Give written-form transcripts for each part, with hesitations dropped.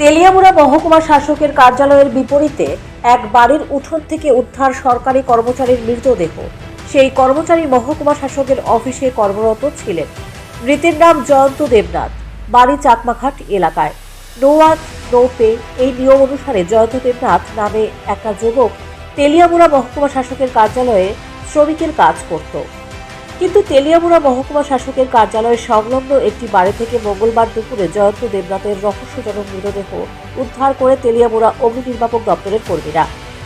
তেলিয়ামুড়া মহকুমা শাসকের কার্যালয়ের বিপরীতে এক বাড়ির উঠোন থেকে উদ্ধার সরকারি কর্মচারীর মৃতদেহ। সেই কর্মচারী মহকুমা শাসকের অফিসে কর্মরত ছিলেন। মৃতের নাম জয়ন্ত দেবনাথ, বাড়ি চাকমাঘাট এলাকায়। নো ওয়ার্ক নো পে এই নিয়ম অনুসারে জয়ন্ত দেবনাথ নামে একটা যুবক তেলিয়ামুড়া মহকুমা শাসকের কার্যালয়ে শ্রমিকের কাজ করত। কিন্তু তেলিয়ামুড়া মহকুমা শাসকের কার্যালয় সংলগ্ন একটি বাড়ি থেকে মঙ্গলবার দুপুরে জয়ন্ত দেবনাথের রহস্যজনক মৃতদেহ উদ্ধার করে তেলিয়ামুড়া অগ্নি নির্বাপক দপ্তরের কর্মীরা।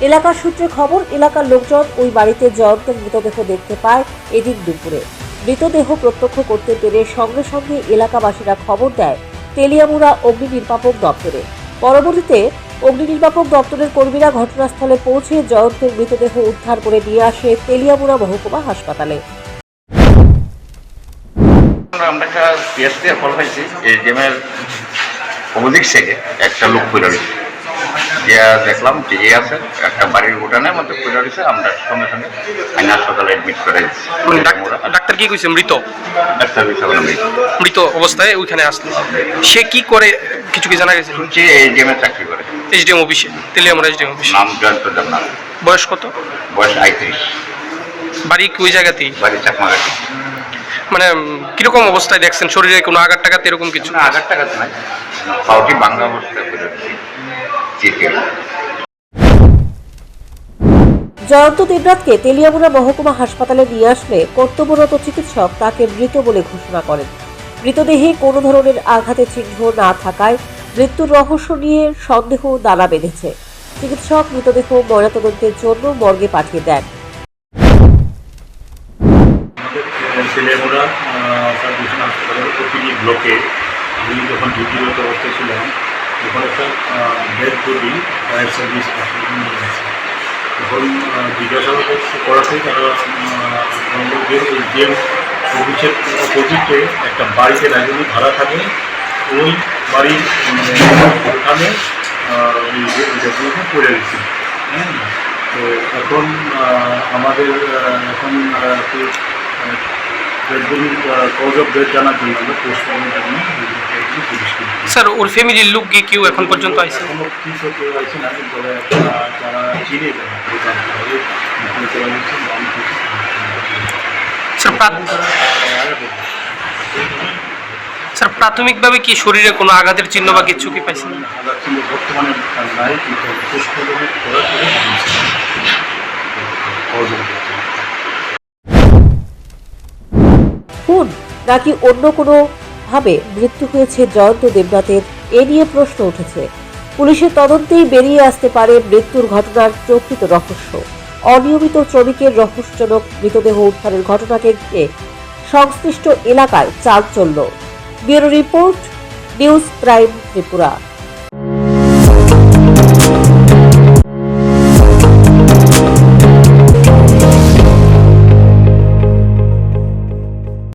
এলাকার সূত্রে খবর, এলাকার লোকজন ওই বাড়িতে জয়ন্তের মৃতদেহ দেখতে পায় এদিন দুপুরে। মৃতদেহ প্রত্যক্ষ করতে পেরে সঙ্গে সঙ্গে এলাকাবাসীরা খবর দেয় তেলিয়ামুড়া অগ্নি নির্বাপক দপ্তরে। পরবর্তীতে অগ্নি নির্বাপক দপ্তরের কর্মীরা ঘটনাস্থলে পৌঁছে জয়ন্তের মৃতদেহ উদ্ধার করে নিয়ে আসে তেলিয়ামুড়া মহকুমা হাসপাতালে। আমরা একটা পিএসটি ফল পাইছি, এজিএমের অপোজিট সাইডে একটা লোক পড়ে রয়েছে। গিয়া দেখলাম ঠিকই আছে, একটা বাড়ির উঠানের মধ্যে পড়ে রয়েছে। আমরা সঙ্গে সঙ্গে আইন হাসপাতালে অ্যাডমিট করে দিচ্ছি। ডাক্তার কি কইছে? মৃত ডাক্তার মৃত অবস্থায় ওইখানে আসলো। সে কি করে কিছু কি জানা গেছে? শুনছি এজিএমের চাকরি করে, এসডিএম অফিসে, তেলিয়ামুড়া এসডিএম অফিস। নাম জয়ন্ত দেবনাথ। বয়স কত? বয়স ৩৫। বাড়ি ওই জায়গাতেই? বাড়ি চাকমাঘাটি। মানে কিরকম অবস্থায় দেখছেন? শরীরে কোনো আঘাত টাঘাত এরকম কিছু? না, আঘাত টাঘাত নাই, পাউটি বাংলা অবস্থায় পড়ে রয়েছে। জয়ন্ত দেবনাথকে তেলিয়ামুড়া মহকুমা হাসপাতালে নিয়ে আসলে কর্তব্যরত চিকিৎসক তাকে মৃত বলে ঘোষণা করেন। মৃতদেহে কোনো ধরনের আঘাতের চিহ্ন না থাকায় মৃত্যুর রহস্য নিয়ে সন্দেহ দানা বেঁধেছে। চিকিৎসক মৃতদেহ ময়নাতদন্তের জন্য মর্গে পাঠিয়ে দেন। তেলিয়ামুড়া সাবডিভিশন হাসপাতালের ওপিডি ব্লকে আমি যখন ডিউটিরত অবস্থায় ছিলাম, তখন একটা ডেড বডি ফায়ার সার্ভিস নিয়ে গেছে। তখন জিজ্ঞাসাবাদ করাতে তারা বঙ্গের এসডিএম অফিসের অপোজিটে একটা বাড়িতে রাজনী ভাড়া থাকে, ওই বাড়ির ওখানে ডেভেলপে পড়ে গেছে। হ্যাঁ, তো এখন আমাদের এখন কজ অফ ডেথ জানার জন্য আমরা পোস্টমর্টমের জন্য স্যার, ওর ফ্যামিলির লোক গিয়ে কেউ এখন পর্যন্ত আসছে? কোনো কিছু কেউ আছে না, তবে যারা চিনে স্যার, প্রাথমিকভাবে কি শরীরে কোনো আঘাতের চিহ্ন বা কিছু কি পাইছেন? আঘাত চিহ্ন বর্তমানে নাই, কিন্তু পোস্টমর্টমের করার পরে কজ অফ ডেথ। খুন নাকি অন্য কোনো ভাবে মৃত্যু হয়েছে জয়ন্ত দেবনাথের, এ নিয়ে প্রশ্ন উঠেছে। পুলিশের তদন্তেই বেরিয়ে আসতে পারে মৃত্যুর ঘটনার প্রকৃত রহস্য। অনিয়মিত শ্রমিকের রহস্যজনক মৃতদেহ উদ্ধারের ঘটনাকে ঘিরে সংশ্লিষ্ট এলাকায় চাঞ্চল্য। Bureau report, news prime Tripura.